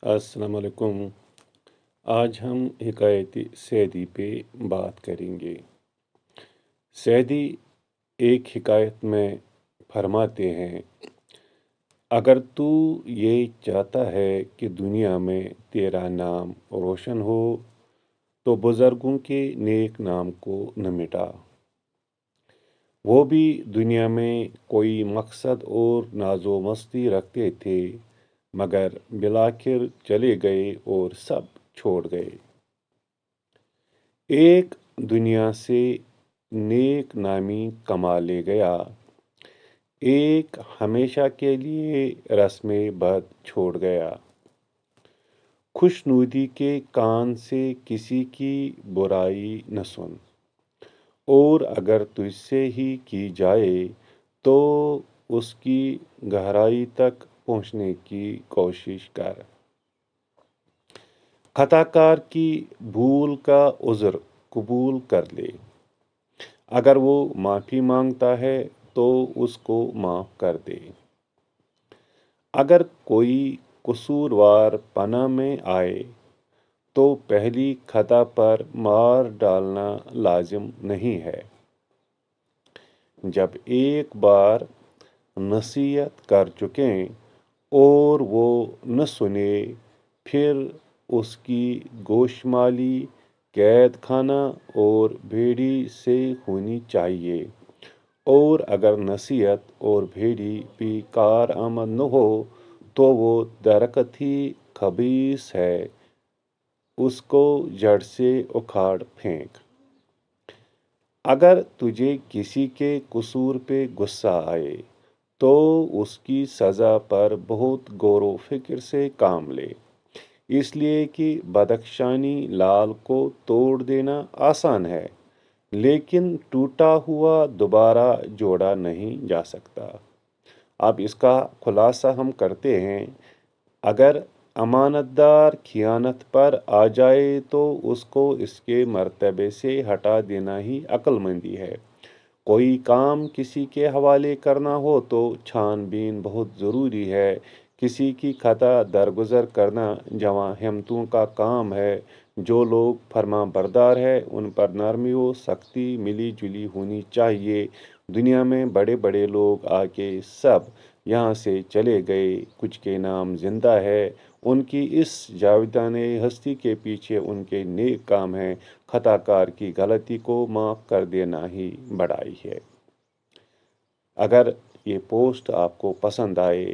السلام علیکم۔ آج ہم حکایتی سعدی پہ بات کریں گے۔ سعدی ایک حکایت میں فرماتے ہیں، اگر تو یہ چاہتا ہے کہ دنیا میں تیرا نام روشن ہو تو بزرگوں کے نیک نام کو نہ مٹا۔ وہ بھی دنیا میں کوئی مقصد اور ناز و مستی رکھتے تھے، مگر بالآخر چلے گئے اور سب چھوڑ گئے۔ ایک دنیا سے نیک نامی کما لے گیا، ایک ہمیشہ کے لیے رسم بد چھوڑ گیا۔ خوش نودی کے کان سے کسی کی برائی نہ سن، اور اگر تجھ سے ہی کی جائے تو اس کی گہرائی تک پہنچنے کی کوشش کر۔ خطا کار کی بھول کا عذر قبول کر لے، اگر وہ معافی مانگتا ہے تو اس کو معاف کر دے۔ اگر کوئی قصوروار پناہ میں آئے تو پہلی خطا پر مار ڈالنا لازم نہیں ہے۔ جب ایک بار نصیحت کر چکیں اور وہ نہ سنے، پھر اس کی گوشمالی قید خانہ اور بھیڑی سے ہونی چاہیے، اور اگر نصیحت اور بھیڑی بھی کارآمد نہ ہو تو وہ درخت ہی خبیث ہے، اس کو جڑ سے اکھاڑ پھینک۔ اگر تجھے کسی کے قصور پہ غصہ آئے تو اس کی سزا پر بہت غور و فکر سے کام لے، اس لیے کہ بدخشانی لال کو توڑ دینا آسان ہے، لیکن ٹوٹا ہوا دوبارہ جوڑا نہیں جا سکتا۔ اب اس کا خلاصہ ہم کرتے ہیں۔ اگر امانت دار خیانت پر آ جائے تو اس کو اس کے مرتبے سے ہٹا دینا ہی عقل مندی ہے۔ کوئی کام کسی کے حوالے کرنا ہو تو چھان بین بہت ضروری ہے۔ کسی کی خطا درگزر کرنا جواں ہمتوں کا کام ہے۔ جو لوگ فرما بردار ہیں ان پر نرمی و سختی ملی جلی ہونی چاہیے۔ دنیا میں بڑے بڑے لوگ آ کے سب یہاں سے چلے گئے، کچھ کے نام زندہ ہے۔ ان کی اس جاویدانہ ہستی کے پیچھے ان کے نیک کام ہیں۔ خطا کار کی غلطی کو معاف کر دینا ہی بڑائی ہے۔ اگر یہ پوسٹ آپ کو پسند آئے